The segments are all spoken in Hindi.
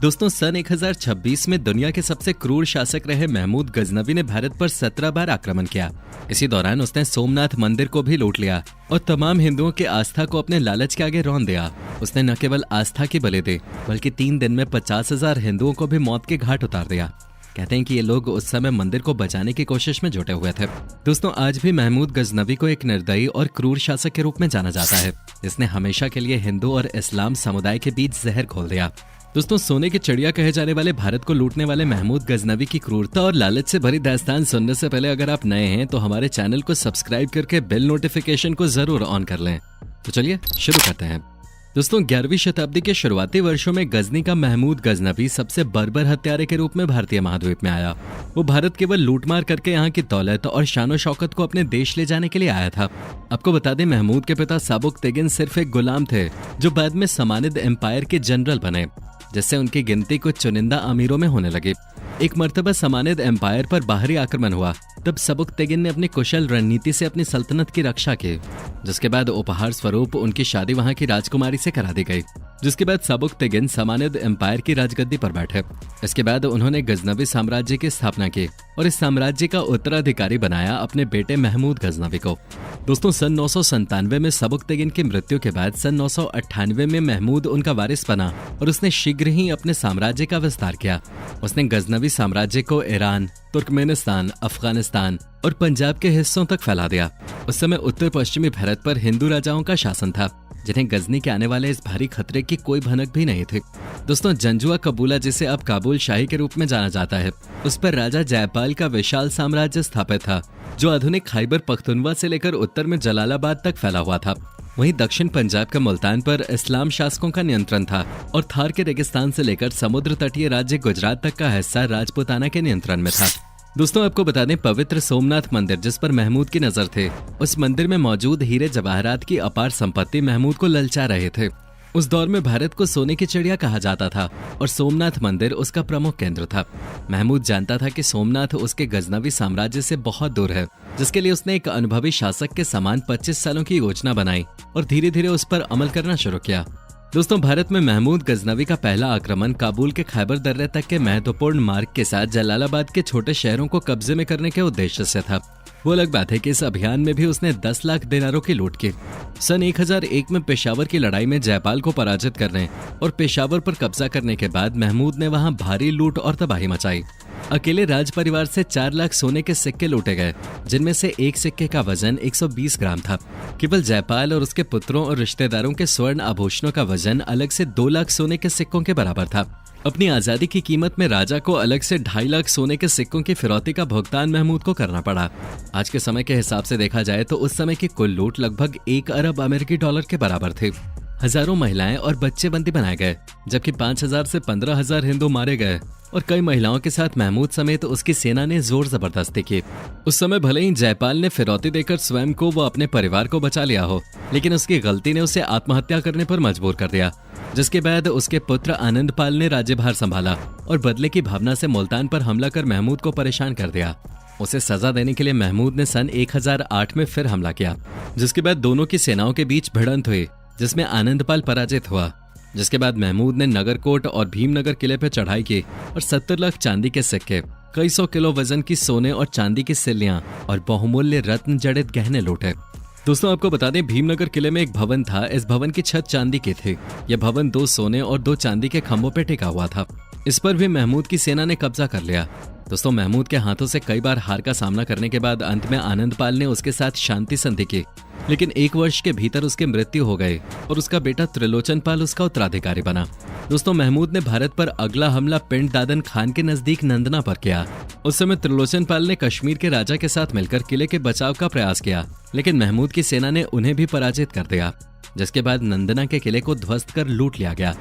दोस्तों, सन 1026 में दुनिया के सबसे क्रूर शासक रहे महमूद गजनवी ने भारत पर 17 बार आक्रमण किया। इसी दौरान उसने सोमनाथ मंदिर को भी लूट लिया और तमाम हिंदुओं की आस्था को अपने लालच के आगे रौंद दिया। उसने न केवल आस्था की बलि दी, बल्कि 3 दिन में 50,000 हिंदुओं को भी मौत के घाट उतार दिया। कहते हैं कि ये लोग उस समय मंदिर को बचाने की कोशिश में जुटे हुए थे। दोस्तों, आज भी महमूद गजनवी को एक निर्दयी और क्रूर शासक के रूप में जाना जाता है, जिसने हमेशा के लिए हिंदू और इस्लाम समुदाय के बीच जहर घोल दिया। दोस्तों, सोने की चिड़िया कहे जाने वाले भारत को लूटने वाले महमूद गजनवी की क्रूरता और लालच से भरी दास्तान सुनने से पहले अगर आप नए हैं तो हमारे चैनल को सब्सक्राइब करके बेल नोटिफिकेशन को जरूर ऑन कर लें। तो चलिए शुरू करते हैं। दोस्तों, 11वीं शताब्दी के शुरुआती वर्षों में गजनी का महमूद गजनवी सबसे बर्बर हत्यारे के रूप में भारतीय महाद्वीप में आया। वो भारत केवल लूटमार करके यहाँ की दौलत और शानो शौकत को अपने देश ले जाने के लिए आया था। आपको बता दें, महमूद के पिता साबुक तेगिन सिर्फ एक गुलाम थे, जो बाद में समानिद एम्पायर के जनरल बने, जिससे उनकी गिनती कुछ चुनिंदा अमीरों में होने लगी। एक मर्तबा समानिद एम्पायर पर बाहरी आक्रमण हुआ, तब सबुक तेगिन ने अपनी कुशल रणनीति से अपनी सल्तनत की रक्षा की, जिसके बाद उपहार स्वरूप उनकी शादी वहां की राजकुमारी से करा दी गई। जिसके बाद सबुक तेगिन समानिद एम्पायर की राजगद्दी पर बैठे। इसके बाद उन्होंने गजनवी साम्राज्य की स्थापना की और इस साम्राज्य का उत्तराधिकारी बनाया अपने बेटे महमूद गजनवी को। दोस्तों, सन 997 में सबुक तेगिन की मृत्यु के बाद सन 998 में महमूद उनका वारिस बना और उसने शीघ्र ही अपने साम्राज्य का विस्तार किया। उसने गजनवी साम्राज्य को ईरान, तुर्कमेनिस्तान, अफगानिस्तान और पंजाब के हिस्सों तक फैला दिया। उस समय उत्तर पश्चिमी भारत पर हिंदू राजाओं का शासन था, जिन्हें गजनी के आने वाले इस भारी खतरे की कोई भनक भी नहीं थी। दोस्तों, जंजुआ कबूला, जिसे अब काबुल शाही के रूप में जाना जाता है, उस पर राजा जयपाल का विशाल साम्राज्य स्थापित था, जो आधुनिक खैबर पख्तूनवा से लेकर उत्तर में जलालाबाद तक फैला हुआ था। वहीं दक्षिण पंजाब के मुल्तान पर इस्लाम शासकों का नियंत्रण था और थार के रेगिस्तान से लेकर समुद्र तटीय राज्य गुजरात तक का हिस्सा राजपूताना के नियंत्रण में था। दोस्तों, आपको बता दें, पवित्र सोमनाथ मंदिर, जिस पर महमूद की नजर थे, उस मंदिर में मौजूद हीरे जवाहरात की अपार संपत्ति महमूद को ललचा रहे थे। उस दौर में भारत को सोने की चिड़िया कहा जाता था और सोमनाथ मंदिर उसका प्रमुख केंद्र था। महमूद जानता था कि सोमनाथ उसके गजनवी साम्राज्य से बहुत दूर है, जिसके लिए उसने एक अनुभवी शासक के समान 25 सालों की योजना बनाई और धीरे धीरे उस पर अमल करना शुरू किया। दोस्तों, भारत में महमूद गजनवी का पहला आक्रमण काबुल के खैबर दर्रे तक के महत्वपूर्ण मार्ग के साथ जलालाबाद के छोटे शहरों को कब्जे में करने के उद्देश्य से था। वो अलग बात है कि इस अभियान में भी उसने 10 लाख दिनारों की लूट की। सन 1001 में पेशावर की लड़ाई में जयपाल को पराजित करने और पेशावर पर कब्जा करने के बाद महमूद ने वहां भारी लूट और तबाही मचाई। अकेले राज परिवार से 4 लाख सोने के सिक्के लूटे गए, जिनमें से एक सिक्के का वजन 120 ग्राम था। केवल जयपाल और उसके पुत्रों और रिश्तेदारों के स्वर्ण आभूषणों का वजन अलग से 2 लाख सोने के सिक्कों के बराबर था। अपनी आजादी की कीमत में राजा को अलग से 2.5 लाख सोने के सिक्कों की फिरौती का भुगतान महमूद को करना पड़ा। आज के समय के हिसाब से देखा जाए तो उस समय की कुल लूट लगभग 1 अरब अमेरिकी डॉलर के बराबर थी। हजारों महिलाएं और बच्चे बंदी बनाए गए, जबकि 5,000 से 15,000 हिंदू मारे गए और कई महिलाओं के साथ महमूद समेत उसकी सेना ने जोर जबरदस्ती की। उस समय भले ही जयपाल ने फिरौती देकर स्वयं को व अपने परिवार को बचा लिया हो, लेकिन उसकी गलती ने उसे आत्महत्या करने पर मजबूर कर दिया। जिसके बाद उसके पुत्र आनंदपाल ने राज्यभार संभाला और बदले की भावना से मुल्तान पर हमला कर महमूद को परेशान कर दिया। उसे सजा देने के लिए महमूद ने सन 1008 में फिर हमला किया, जिसके बाद दोनों की सेनाओं के बीच भिड़ंत हुई, जिसमें आनंदपाल पराजित हुआ। जिसके बाद महमूद ने नगरकोट और भीमनगर किले पर चढ़ाई की और 70 लाख चांदी के सिक्के, कई 100 किलो वजन की सोने और चांदी की सिल्लियां और बहुमूल्य रत्न जड़ित गहने लूटे। दोस्तों, आपको बता दें, भीमनगर किले में एक भवन था। इस भवन की छत चांदी की थी। यह भवन 2 सोने और 2 चांदी के खंभों पर टिका हुआ था। इस पर भी महमूद की सेना ने कब्जा कर लिया। दोस्तों, महमूद के हाथों से कई बार हार का सामना करने के बाद अंत में आनंदपाल ने उसके साथ शांति संधि की, लेकिन 1 वर्ष के भीतर उसकी मृत्यु हो गई और उसका बेटा त्रिलोचन पाल उसका उत्तराधिकारी बना। दोस्तों, महमूद ने भारत पर अगला हमला पिंड दादन खान के नजदीक नंदना पर किया। उस समय त्रिलोचन पाल ने कश्मीर के राजा के साथ मिलकर किले के बचाव का प्रयास किया, लेकिन महमूद की सेना ने उन्हें भी पराजित कर दिया, जिसके बाद नंदना के किले को ध्वस्त कर लूट लिया गया।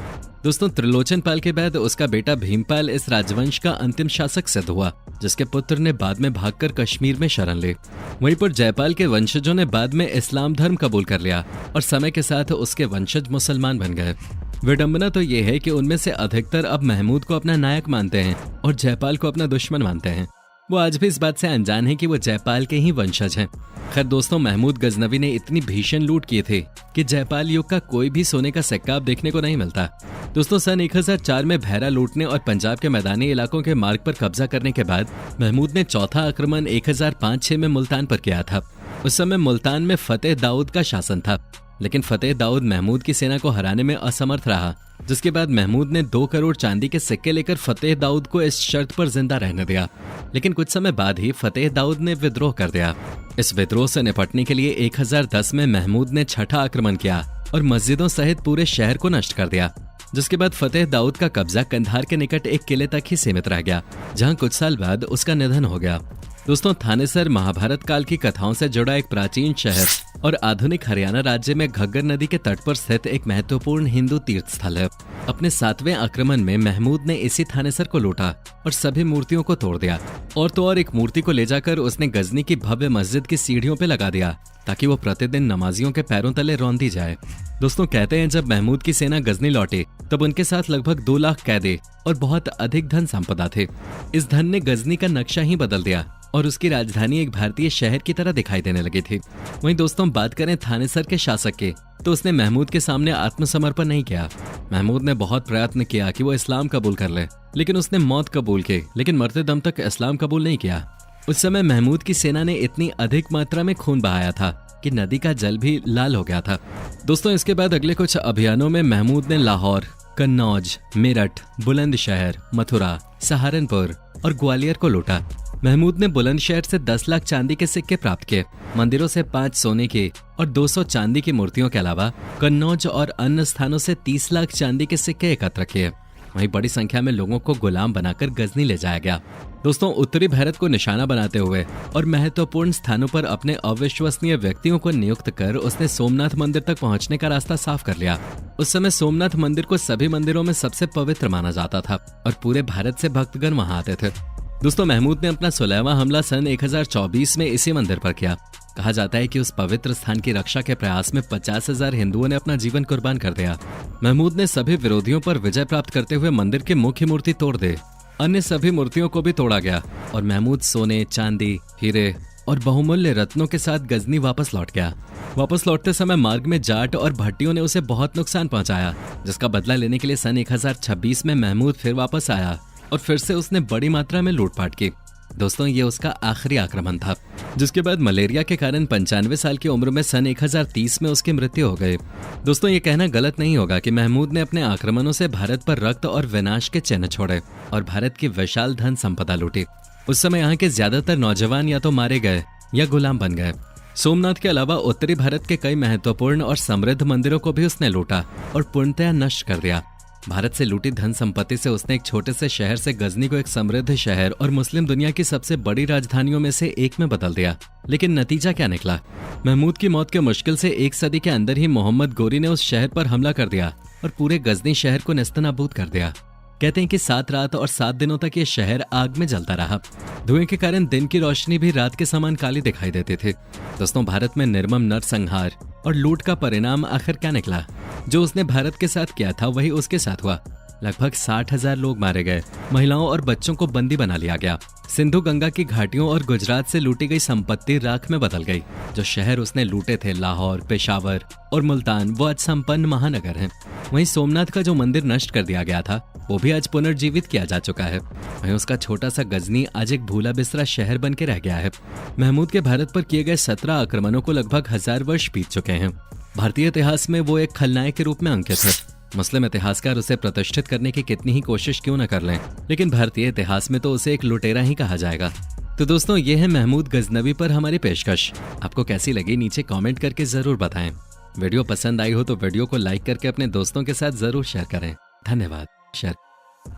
दोस्तों, त्रिलोचन पाल के बाद उसका बेटा भीमपाल इस राजवंश का अंतिम शासक सिद्ध हुआ, जिसके पुत्र ने बाद में भागकर कश्मीर में शरण ली। वहीं पर जयपाल के वंशजों ने बाद में इस्लाम धर्म कबूल कर लिया और समय के साथ उसके वंशज मुसलमान बन गए। विडंबना तो ये है कि उनमें से अधिकतर अब महमूद को अपना नायक मानते हैं और जयपाल को अपना दुश्मन मानते हैं। वो आज भी इस बात से अनजान है कि वो जयपाल के ही वंशज हैं। खैर दोस्तों, महमूद गजनवी ने इतनी भीषण लूट किए थे कि जयपाल युग का कोई भी सोने का सिक्का अब देखने को नहीं मिलता। दोस्तों, सन 1004 में भैरा लूटने और पंजाब के मैदानी इलाकों के मार्ग पर कब्जा करने के बाद महमूद ने चौथा आक्रमण 1005-06 में मुल्तान पर किया था। उस समय मुल्तान में फतेह दाऊद का शासन था, लेकिन फतेह दाऊद महमूद की सेना को हराने में असमर्थ रहा, जिसके बाद महमूद ने 2 करोड़ चांदी के सिक्के लेकर फतेह दाऊद को इस शर्त पर जिंदा रहने दिया। लेकिन कुछ समय बाद ही फतेह दाऊद ने विद्रोह कर दिया। इस विद्रोह से निपटने के लिए 1010 में महमूद ने छठा आक्रमण किया और मस्जिदों सहित पूरे शहर को नष्ट कर दिया। जिसके बाद फतेह दाऊद का कब्जा कंधार के निकट एक किले तक ही सीमित रह गया, जहां कुछ साल बाद उसका निधन हो गया। दोस्तों, थानेसर महाभारत काल की कथाओं से जुड़ा एक प्राचीन शहर और आधुनिक हरियाणा राज्य में घग्गर नदी के तट पर स्थित एक महत्वपूर्ण हिंदू तीर्थ स्थल है। अपने 7वें आक्रमण में महमूद ने इसी थानेसर को लूटा और सभी मूर्तियों को तोड़ दिया। और तो और एक मूर्ति को ले जाकर उसने गजनी की भव्य मस्जिद की सीढ़ियों पे लगा दिया, ताकि वो प्रतिदिन नमाजियों के पैरों तले रौंदी जाए। दोस्तों, कहते हैं जब महमूद की सेना गजनी लौटी तब उनके साथ लगभग 2 लाख कैदी और बहुत अधिक धन संपदा थे। इस धन ने गजनी का नक्शा ही बदल दिया और उसकी राजधानी एक भारतीय शहर की तरह दिखाई देने लगी थी। वहीं दोस्तों, बात करें थानेसर के शासक की, तो उसने महमूद के सामने आत्मसमर्पण नहीं किया। महमूद ने बहुत प्रयत्न किया कि वो इस्लाम कबूल कर ले, लेकिन उसने मौत कबूल की, लेकिन मरते दम तक इस्लाम कबूल नहीं किया। उस समय महमूद की सेना ने इतनी अधिक मात्रा में खून बहाया था कि नदी का जल भी लाल हो गया था। दोस्तों, इसके बाद अगले कुछ अभियानों में महमूद ने लाहौर, कन्नौज, मेरठ, बुलंदशहर, मथुरा, सहारनपुर और ग्वालियर को लूटा। महमूद ने बुलंदशहर से 10 लाख चांदी के सिक्के प्राप्त किए। मंदिरों से 5 सोने के और 200 चांदी की मूर्तियों के अलावा कन्नौज और अन्य स्थानों से 30 लाख चांदी के सिक्के एकत्र किए। वहीं बड़ी संख्या में लोगों को गुलाम बनाकर गजनी ले जाया गया। दोस्तों, उत्तरी भारत को निशाना बनाते हुए और महत्वपूर्ण स्थानों पर अपने अविश्वसनीय व्यक्तियों को नियुक्त कर उसने सोमनाथ मंदिर तक पहुंचने का रास्ता साफ कर लिया। उस समय सोमनाथ मंदिर को सभी मंदिरों में सबसे पवित्र माना जाता था और पूरे भारत से भक्तगण वहां आते थे। दोस्तों, महमूद ने अपना 16वां हमला सन 1024 में इसी मंदिर पर किया। कहा जाता है कि उस पवित्र स्थान की रक्षा के प्रयास में 50,000 हिंदुओं ने अपना जीवन कुर्बान कर दिया। महमूद ने सभी विरोधियों पर विजय प्राप्त करते हुए मंदिर की मुख्य मूर्ति तोड़ दी। अन्य सभी मूर्तियों को भी तोड़ा गया और महमूद सोने, चांदी, हीरे और बहुमूल्य रत्नों के साथ गजनी वापस लौट गया। वापस लौटते समय मार्ग में जाट और भट्टियों ने उसे बहुत नुकसान पहुंचाया, जिसका बदला लेने के लिए सन 1026 में महमूद फिर वापस आया और फिर से उसने बड़ी मात्रा में लूटपाट की। दोस्तों, ये उसका आखिरी आक्रमण था, जिसके बाद मलेरिया के कारण 95 साल की उम्र में सन 1030 में उसकी मृत्यु हो गई। दोस्तों, ये कहना गलत नहीं होगा कि महमूद ने अपने आक्रमणों से भारत पर रक्त और विनाश के चिन्ह छोड़े और भारत की विशाल धन संपदा लूटी। उस समय यहाँ के ज्यादातर नौजवान या तो मारे गए या गुलाम बन गए। सोमनाथ के अलावा उत्तरी भारत के कई महत्वपूर्ण और समृद्ध मंदिरों को भी उसने लूटा और पूर्णतया नष्ट कर दिया। भारत से लूटी धन संपत्ति से उसने एक छोटे से शहर से गजनी को एक समृद्ध शहर और मुस्लिम दुनिया की सबसे बड़ी राजधानियों में से एक में बदल दिया। लेकिन नतीजा क्या निकला? महमूद की मौत के मुश्किल से 1 सदी के अंदर ही मोहम्मद गोरी ने उस शहर पर हमला कर दिया और पूरे गजनी शहर को नेस्तनाबूद कर दिया। कहते हैं कि 7 रात और 7 दिनों तक ये शहर आग में जलता रहा। धुएं के कारण दिन की रोशनी भी रात के समान काली दिखाई देती थी। दोस्तों, भारत में निर्मम नरसंहार और लूट का परिणाम आखिर क्या निकला? जो उसने भारत के साथ किया था वही उसके साथ हुआ। लगभग 60,000 लोग मारे गए, महिलाओं और बच्चों को बंदी बना लिया गया। सिंधु गंगा की घाटियों और गुजरात से लूटी गई संपत्ति राख में बदल गई। जो शहर उसने लूटे थे, लाहौर, पेशावर और मुल्तान, वो आज संपन्न महानगर हैं। वहीं सोमनाथ का जो मंदिर नष्ट कर दिया गया था वो भी आज पुनर्जीवित किया जा चुका है। वहीं उसका छोटा सा गजनी आज एक भूला बिसरा शहर बन के रह गया है। महमूद के भारत पर किए गए 17 आक्रमणों को लगभग 1000 वर्ष बीत चुके हैं। भारतीय इतिहास में वो एक खलनायक के रूप में अंकित है। मुस्लिम इतिहासकार उसे प्रतिष्ठित करने की कितनी ही कोशिश क्यों न कर लें, लेकिन भारतीय इतिहास में तो उसे एक लुटेरा ही कहा जाएगा। तो दोस्तों, ये है महमूद गजनवी पर हमारी पेशकश। आपको कैसी लगी नीचे कमेंट करके जरूर बताएं। वीडियो पसंद आई हो तो वीडियो को लाइक करके अपने दोस्तों के साथ जरूर शेयर करें। धन्यवाद। शेयर